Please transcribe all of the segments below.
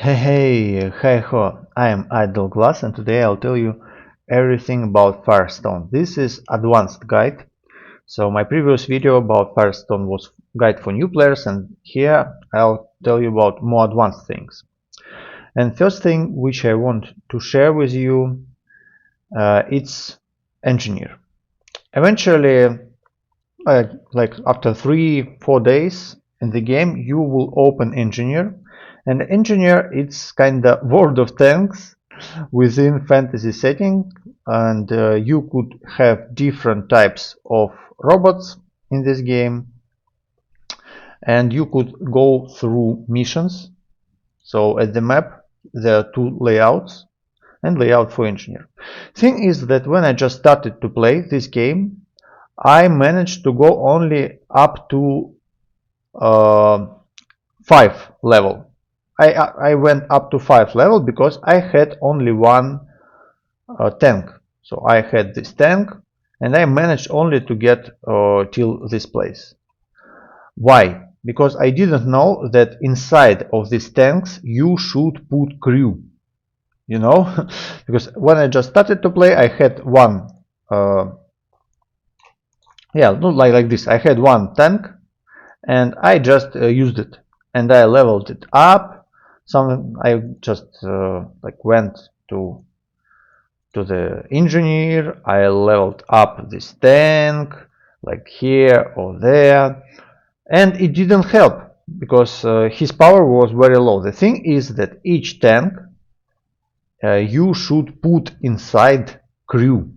Hey, Hiho, I am Idleglaz and today I'll tell you everything about Firestone. This is advanced guide. So my previous video about Firestone was guide for new players, and here I'll tell you about more advanced things. And first thing which I want to share with you, it's engineer. Eventually, like after 3-4 days in the game, you will open engineer. And engineer, it's kind of World of Tanks within fantasy setting, and you could have different types of robots in this game, and you could go through missions. So at the map there are two layouts and layout for engineer. Thing is that when I just started to play this game, I managed to go only up to 5 level. I went up to 5 level because I had only one tank. So I had this tank and I managed only to get till this place. Why? Because I didn't know that inside of these tanks you should put crew. You know, because when I just started to play, I had one. Yeah, not like this. I had one tank, and I just used it, and I leveled it up. I just like went to the engineer. I leveled up this tank, like here or there, and it didn't help because his power was very low. The thing is that each tank you should put inside crew.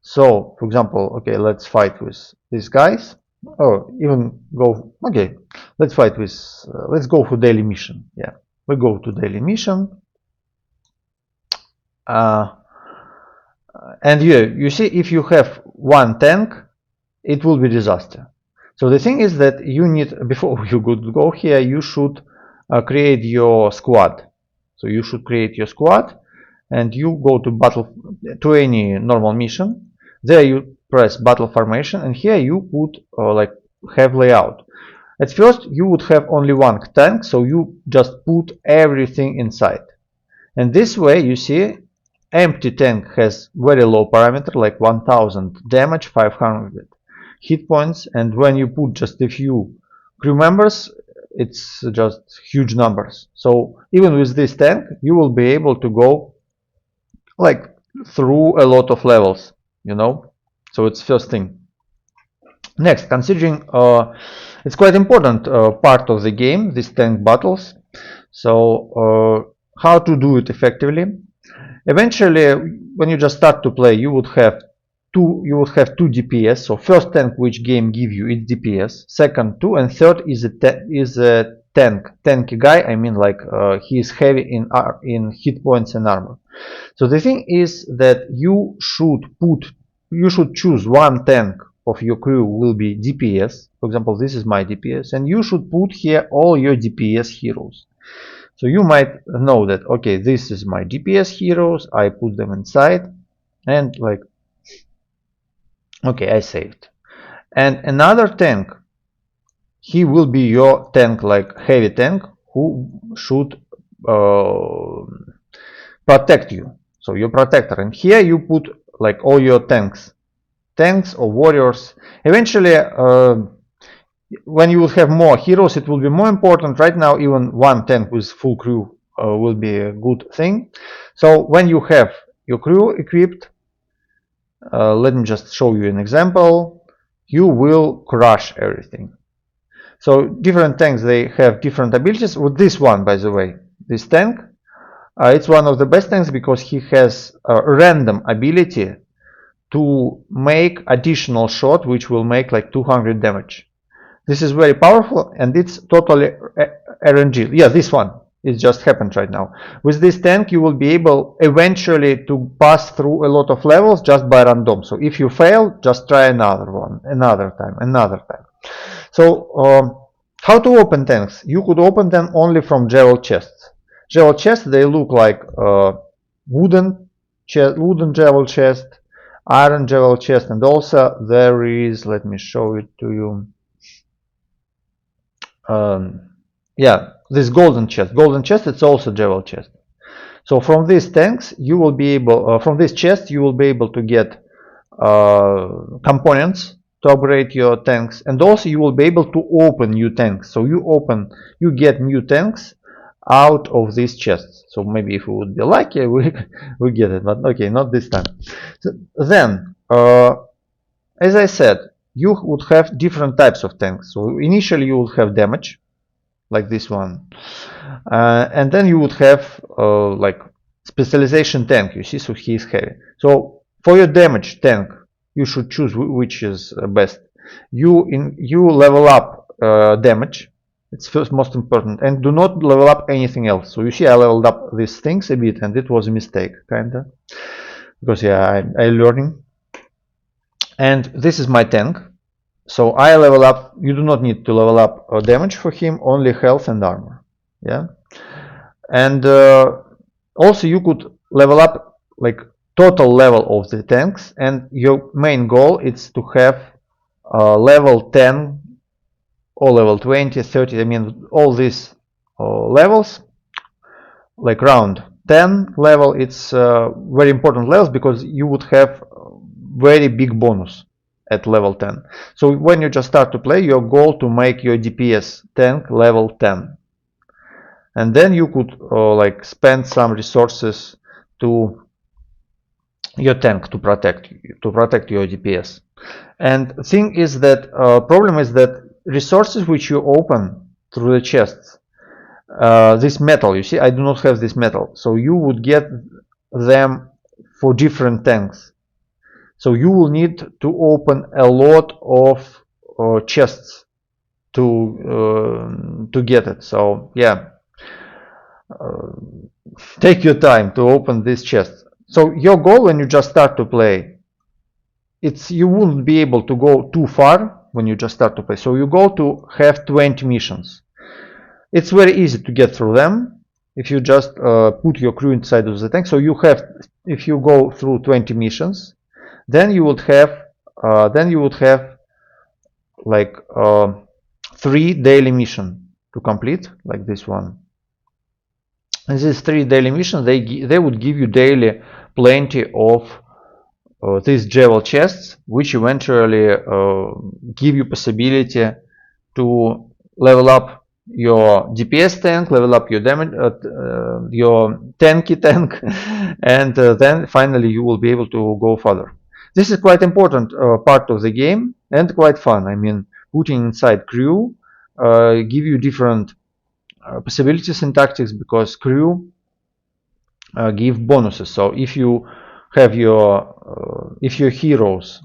So, for example, okay, let's fight with these guys. Oh, even go. Okay, let's fight with. Let's go for daily mission. Yeah, we go to daily mission. And you see, if you have one tank, it will be disaster. So the thing is that you need, before you could go here, you should create your squad. So you should create your squad, and you go to battle, to any normal mission. There you press battle formation, and here you could like have layout. At first you would have only one tank, so you just put everything inside. And this way, you see, empty tank has very low parameter, like 1000 damage, 500 hit points, and when you put just a few crew members, it's just huge numbers. So even with this tank, you will be able to go like through a lot of levels, you know. So it's first thing. Next, considering it's quite important part of the game, these tank battles. So how to do it effectively? Eventually, when you just start to play, you would have two DPS. So first tank which game give you is DPS, second 2, and third is a tanky guy. I mean, like he is heavy in hit points and armor. So the thing is that you should choose one tank of your crew will be DPS. For example, this is my DPS, and you should put here all your DPS heroes. So you might know that, okay, this is my DPS heroes, I put them inside, and like, okay, I saved. And another tank, he will be your tank, like heavy tank, who should protect you. So your protector, and here you put like all your tanks or warriors. Eventually, when you will have more heroes, it will be more important. Right now, even one tank with full crew will be a good thing. So when you have your crew equipped, let me just show you an example. You will crush everything. So different tanks, they have different abilities. With this one, by the way, this tank, it's one of the best tanks because he has a random ability to make additional shot which will make like 200 damage. This is very powerful, and it's totally RNG. Yeah, this one. It just happened right now. With this tank, you will be able eventually to pass through a lot of levels just by random. So if you fail, just try another one, another time. So how to open tanks? You could open them only from jewel chests. Jewel chests, they look like wooden jewel chest, iron jewel chest, and also there is, let me show it to you. Yeah, this golden chest, it's also Jewel chest. So from these tanks you will be able, from this chest you will be able to get components to upgrade your tanks, and also you will be able to open new tanks. So you get new tanks out of these chests. So maybe if we would be lucky, we get it, but okay, not this time. So then, as I said, you would have different types of tanks. So initially you would have damage, like this one, and then you would have like specialization tank. You see, so he is heavy. So for your damage tank, you should choose which is best. You level up damage. It's first most important, and do not level up anything else. So you see, I leveled up these things a bit, and it was a mistake, kinda, because yeah, I'm learning. And this is my tank. So I level up. You do not need to level up damage for him, only health and armor. Yeah, and also you could level up like total level of the tanks, and your main goal is to have level 10 or level 20, 30. I mean, all these levels, like round 10 level, it's very important levels because you would have very big bonus at level 10. So when you just start to play, your goal to make your DPS tank level 10, and then you could like spend some resources to your tank to protect your DPS. And thing is that problem is that resources which you open through the chests, this metal, you see, I do not have this metal, so you would get them for different tanks. So you will need to open a lot of chests to get it. So yeah, take your time to open this chest. So your goal when you just start to play, you wouldn't be able to go too far when you just start to play. So you go to have 20 missions. It's very easy to get through them if you just put your crew inside of the tank. So you have, if you go through 20 missions, then you would have like 3 daily missions to complete, like this one. And these 3 daily missions, they would give you daily plenty of these Jewel chests, which eventually give you possibility to level up your DPS tank, level up your damage, your tanky tank, and then finally you will be able to go further. This is quite important part of the game and quite fun. I mean, putting inside crew give you different possibilities and tactics, because crew give bonuses. So if you have if your heroes,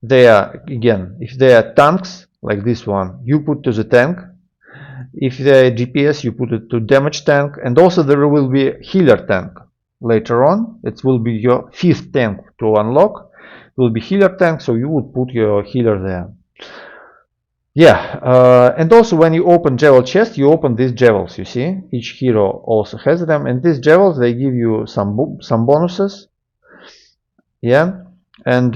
they are, again, if they are tanks like this one, you put to the tank. If they are DPS, you put it to damage tank, and also there will be healer tank later on. It will be your 5th tank to unlock. It will be healer tank, so you would put your healer there. Yeah, and also when you open Jewel chest, you open these Jewels. You see, each hero also has them, and these Jewels, they give you some bonuses. Yeah, and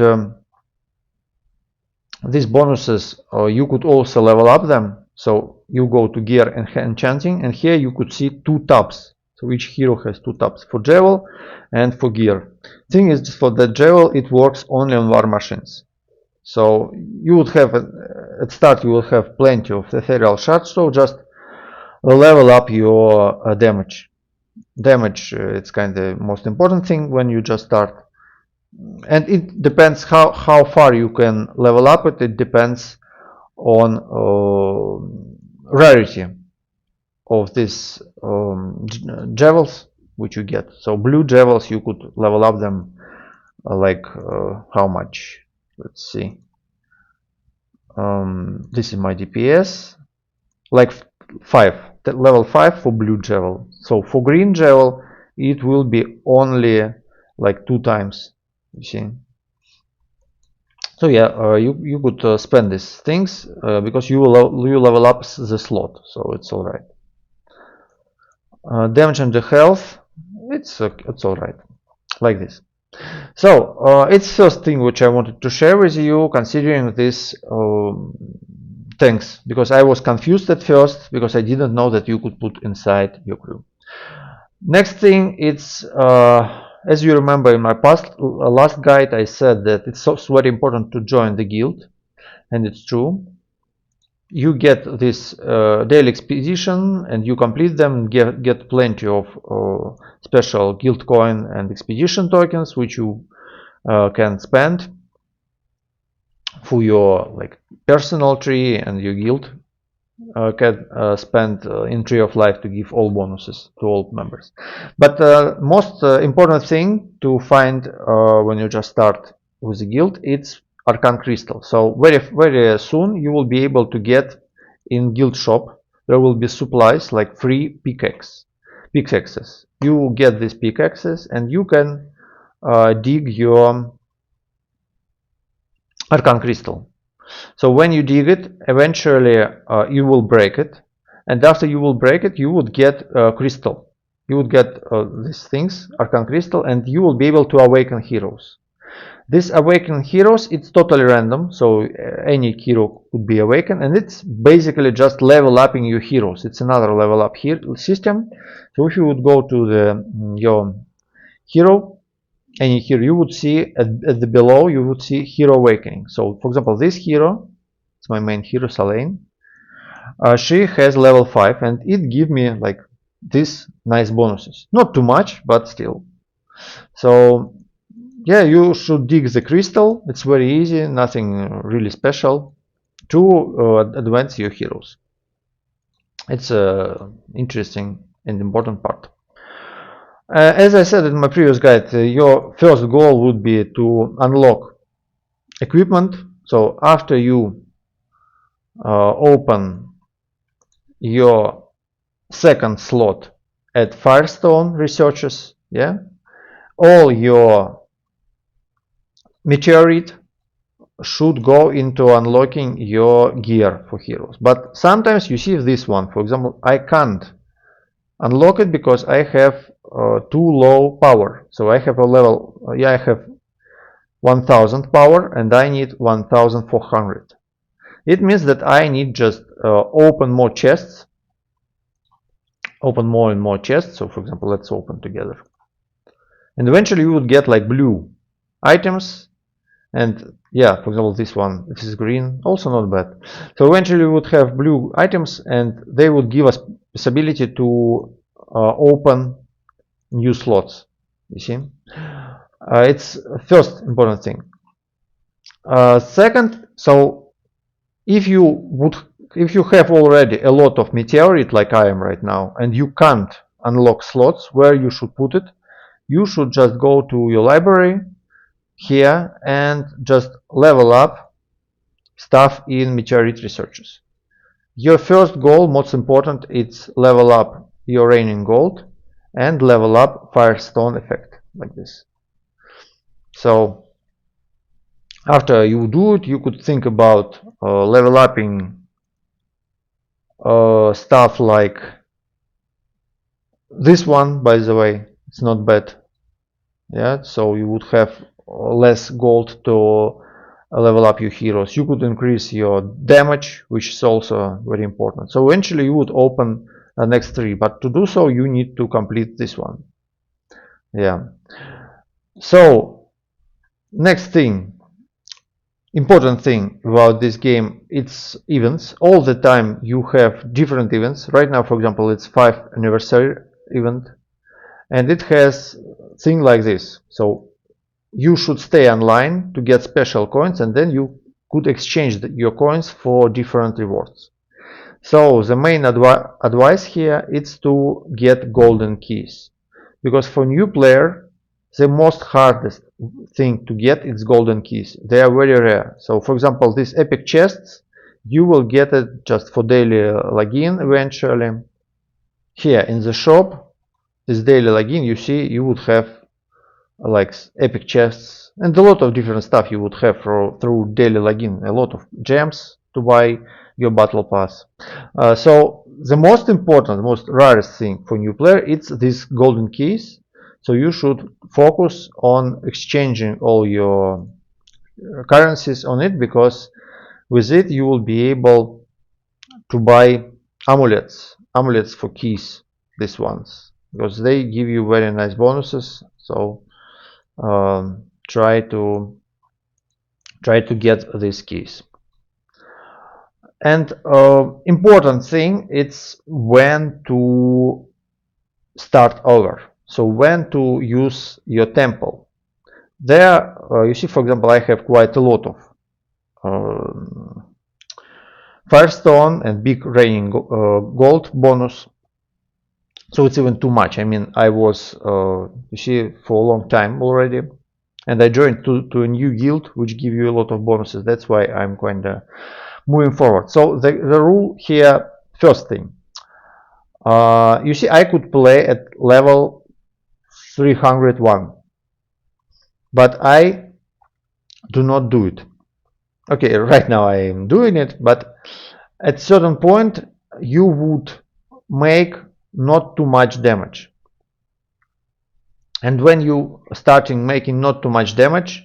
these bonuses you could also level up them. So you go to gear and enchanting, and here you could see 2 tabs. So each hero has 2 tabs for Jewel and for gear. Thing is, for the Jewel, it works only on war machines. So you would have at start you will have plenty of ethereal shards. So just level up your damage. Damage, it's kind of the most important thing when you just start. And it depends how far you can level up it. It depends on rarity of these Jewels which you get. So blue Jewels, you could level up them like how much? Let's see. This is my DPS, like 5, level 5 for blue Jewel. So for green Jewel, it will be only like 2 times. You see. So yeah, you could spend these things because you level up the slot, so it's all right. Damage and the health, it's all right, like this. So it's first thing which I wanted to share with you, considering this tanks, because I was confused at first because I didn't know that you could put inside your crew. Next thing, it's as you remember in my last guide, I said that it's also very important to join the guild, and it's true. You get this daily expedition and you complete them and get plenty of special guild coin and expedition tokens, which you can spend for your personal tree, and your guild can spend in Tree of Life to give all bonuses to all members. But most important thing to find when you just start with the guild, it's Arcane Crystal. So very soon you will be able to get in guild shop, there will be supplies like free pickaxes. You get these pickaxes and you can dig your Arcane Crystal. So when you dig it, eventually you will break it, and after you will break it, you would get crystal. You would get these things, Arcane Crystal, and you will be able to awaken heroes. This awaken heroes, it's totally random, so any hero could be awakened, and it's basically just level upping your heroes. It's another level up here system. So if you would go to your hero, any hero, you would see at the below, you would see hero awakening. So for example, this hero, it's my main hero, Selene. She has level 5 and it gives me like these nice bonuses. Not too much, but still. So yeah, you should dig the crystal. It's very easy, nothing really special to advance your heroes. It's interesting and important part. As I said in my previous guide, your first goal would be to unlock equipment. So after you open your second slot at Firestone researches, yeah, all your meteorite should go into unlocking your gear for heroes. But sometimes you see this one, for example, I can't unlock it because I have too low power. So I have a level, I have 1000 power and I need 1400. It means that I need just open more chests, open more and more chests. So for example, let's open together. And eventually you would get like blue items. And yeah, for example, this one, this is green, also not bad. So eventually we would have blue items and they would give us this ability to open new slots. You see, it's first important thing. Second, so if you have already a lot of meteorite like I am right now, and you can't unlock slots, where you should put it? You should just go to your library here and just level up stuff in meteorite researches. Your first goal, most important, it's level up your raining gold and level up Firestone effect like this. So after you do it, you could think about level upping stuff like this one. By the way, it's not bad. Yeah, so you would have less gold to level up your heroes. You could increase your damage, which is also very important. So eventually you would open the next 3, but to do so you need to complete this one. Yeah. So next thing, important thing about this game, it's events. All the time you have different events. Right now, for example, it's 5th anniversary event, and it has thing like this. So you should stay online to get special coins, and then you could exchange your coins for different rewards. So the main advice here is to get golden keys, because for new player the most hardest thing to get is golden keys. They are very rare. So for example, these epic chests, you will get it just for daily login eventually. Here in the shop, this daily login, you see you would have like epic chests and a lot of different stuff you would have through daily login, a lot of gems to buy your battle pass. So the most important, most rarest thing for new player, it's these golden keys. So you should focus on exchanging all your currencies on it, because with it you will be able to buy amulets for keys, these ones, because they give you very nice bonuses. So try to get these keys. And important thing, it's when to start over. So when to use your temple. There you see, for example, I have quite a lot of Firestone and big raining gold bonus. So it's even too much. I mean, I was you see, for a long time already, and I joined to a new guild which give you a lot of bonuses. That's why I'm kind of moving forward. So the rule here, first thing, you see, I could play at level 301, but I do not do it. Okay, right now I am doing it, but at certain point you would make not too much damage. And when you starting making not too much damage,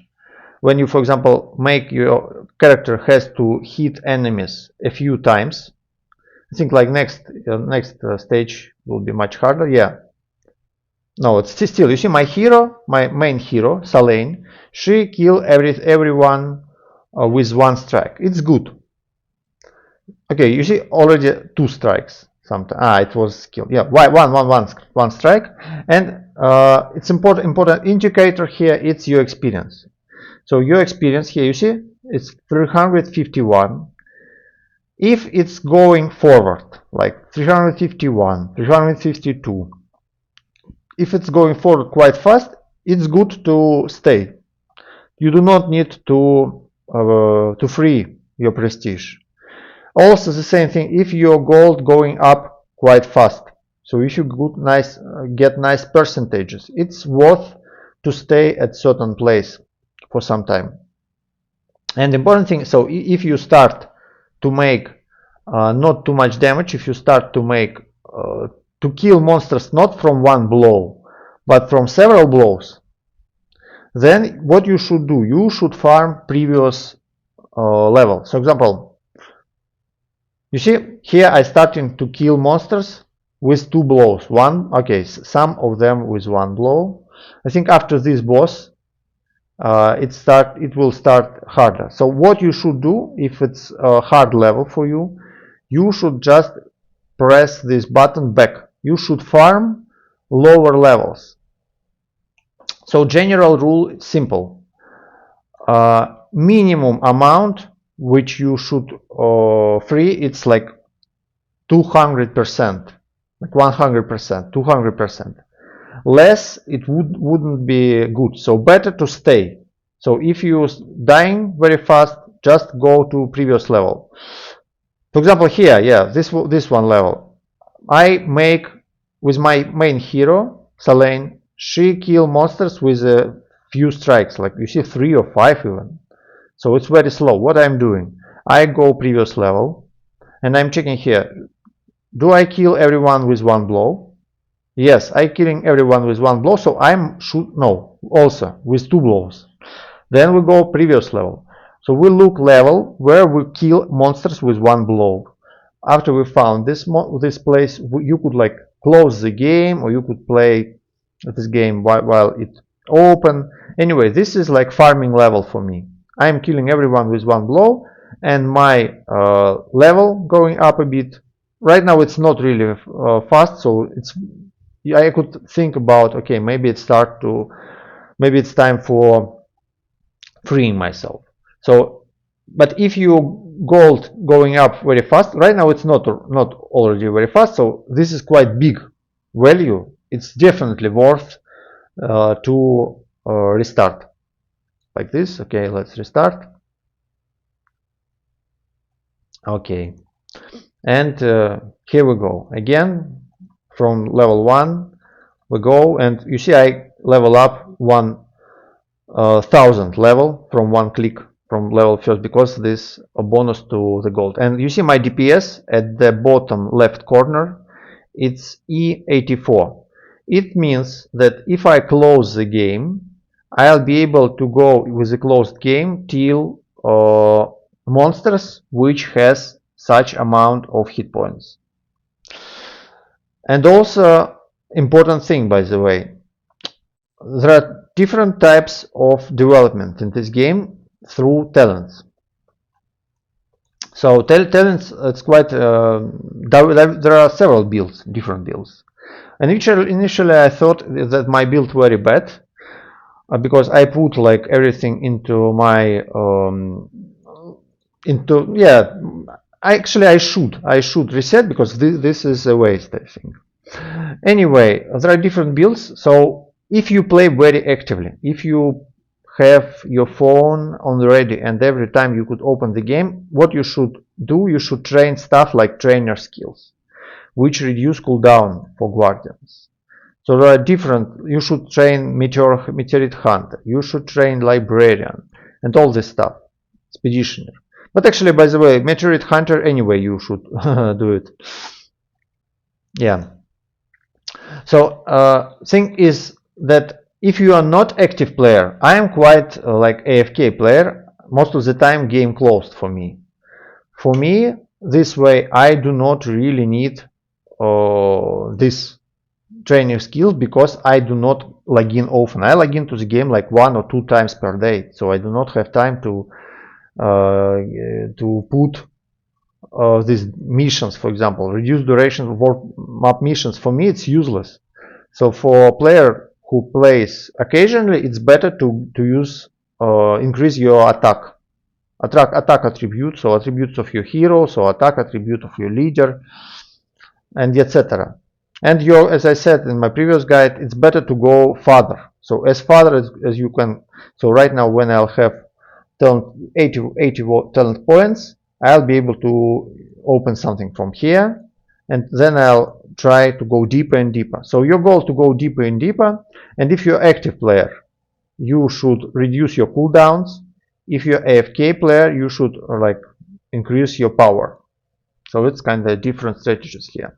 when you, for example, make your character has to hit enemies a few times, I think like next stage will be much harder. Yeah, no, it's still, you see, my hero, my main hero Salane, she kill everyone with one strike. It's good. Okay, you see already 2 strikes. Sometimes it was killed. Yeah, one strike. And it's important indicator here. It's your experience. So your experience here, you see, it's 351. If it's going forward, like 351, 352, if it's going forward quite fast, it's good to stay. You do not need to free your prestige. Also the same thing if your gold going up quite fast. So if you get nice percentages, it's worth to stay at certain place for some time. And the important thing, so if you start to make not too much damage, if you start to make to kill monsters not from one blow but from several blows, then what you should do, you should farm previous level. So example, you see here I starting to kill monsters with 2 blows. Some of them with 1 blow. I think after this boss it will start harder. So what you should do, if it's a hard level for you, you should just press this button back. You should farm lower levels. So general rule, it's simple. Minimum amount which you should free, it's like 200%, like 100%, 200%. Less it wouldn't be good. So better to stay. So if you're dying very fast, just go to previous level. For example, here, yeah, this one level, I make with my main hero Salane. She kill monsters with a few strikes, like you see 3 or 5 even. So it's very slow. What I'm doing, I go previous level and I'm checking here. Do I kill everyone with 1 blow? Yes, I killing everyone with 1 blow, so also with 2 blows. Then we go previous level. So we look level where we kill monsters with 1 blow. After we found this place, you could like close the game, or you could play this game while it's open. Anyway, this is like farming level for me. I'm killing everyone with 1 blow, and my level going up a bit. Right now it's not really fast, so I could think about, okay, maybe it's time for freeing myself. So, but if you gold going up very fast, right now it's not already very fast, so this is quite big value. It's definitely worth to restart like this. Okay, let's restart. Okay, and here we go again. From level 1 we go, and you see I level up 1000 level from 1 click from level first, because this a bonus to the gold. And you see my DPS at the bottom left corner, it's E84. It means that if I close the game, I'll be able to go with the closed game till monsters which has such amount of hit points. And also, important thing, by the way, there are different types of development in this game through talents. So talents, it's quite there are several builds, different builds. And initially I thought that my build very bad because I put like everything into my I should reset because this is a waste, I think. Anyway, there are different builds. So if you play very actively, if you have your phone on the ready and every time you could open the game, what you should do, you should train stuff like trainer skills, which reduce cooldown for guardians. So there are different, you should train meteorite hunter, you should train librarian and all this stuff, expeditioner. But actually, by the way, meteorite hunter anyway you should do it. Yeah. So thing is that if you are not active player, I am quite like AFK player. Most of the time game closed for me. For me, this way I do not really need this training skills because I do not log in often. I log into the game like 1 or 2 times per day, so I do not have time to put these missions, for example, reduce duration of world map missions. For me, it's useless. So for a player who plays occasionally, it's better to use increase your attack attributes, so attributes of your hero, so attack attribute of your leader, and etc. And as I said in my previous guide, it's better to go farther. So as farther as you can. So right now, when I'll have 80 talent points, I'll be able to open something from here, and then I'll try to go deeper and deeper. So your goal is to go deeper and deeper, and if you're active player, you should reduce your cooldowns. If you're AFK player, you should like increase your power. So it's kind of different strategies here.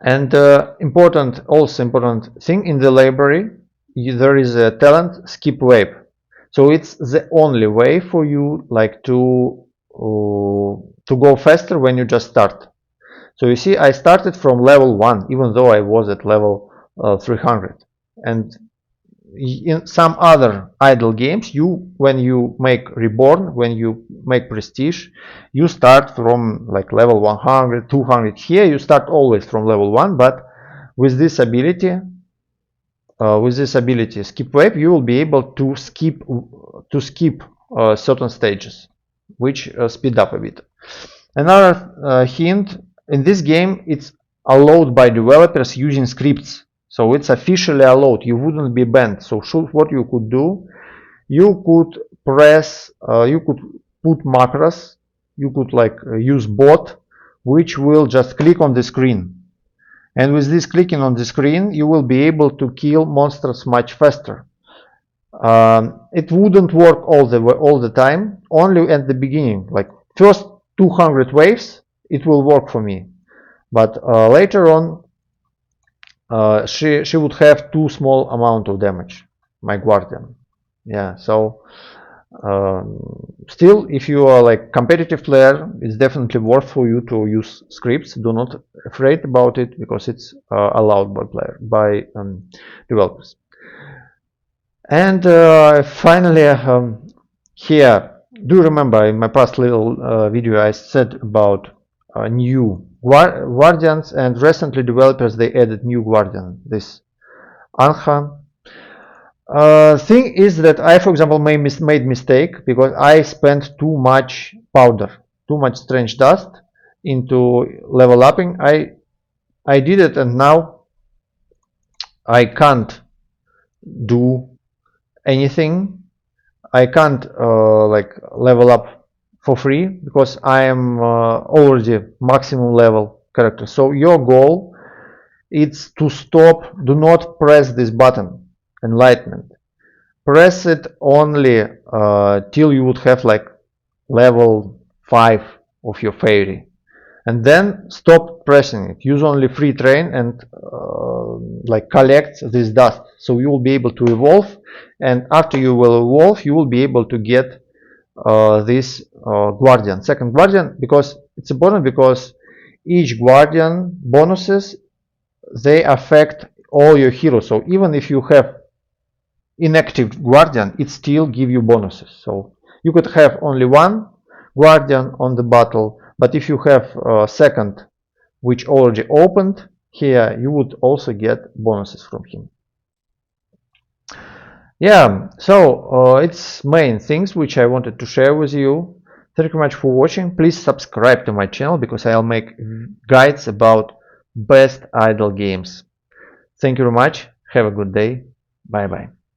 And important thing in the library, there is a talent skip wave. So it's the only way for you like to go faster when you just start. So you see, I started from level 1, even though I was at level 300. And in some other idle games, when you make reborn, when you make prestige, you start from like level 100, 200. Here you start always from level 1, but with this ability skip wave, you will be able to skip certain stages, which speed up a bit. Another hint, in this game it's allowed by developers using scripts, so it's officially allowed, you wouldn't be banned. So what you could do, you could press you could put macros, you could like use bot which will just click on the screen, and with this clicking on the screen you will be able to kill monsters much faster. It wouldn't work all the time, only at the beginning, like first 200 waves it will work for me, but later on she would have too small amount of damage, my guardian. Yeah, so still, if you are like competitive player, it's definitely worth for you to use scripts. Do not afraid about it because it's allowed by developers. And finally, here, do you remember in my past little video I said about new guardians, and recently developers they added new guardian, this Anha. Thing is that I, for example, made mistake because I spent too much powder, too much strange dust into level upping. I did it, and now I can't do anything. I can't like level up for free because I am already maximum level character. So your goal is to stop. Do not press this button, enlightenment. Press it only till you would have like level 5 of your fairy, and then stop pressing it. Use only free train and like collect this dust, so you will be able to evolve, and after you will evolve you will be able to get this guardian, second guardian, because it's important, because each guardian bonuses, they affect all your heroes. So even if you have inactive guardian, it still give you bonuses. So you could have only one guardian on the battle, but if you have a second which already opened here, you would also get bonuses from him. Yeah, so it's main things which I wanted to share with you. Thank you very much for watching. Please subscribe to my channel, because I'll make guides about best idle games. Thank you very much. Have a good day. Bye bye.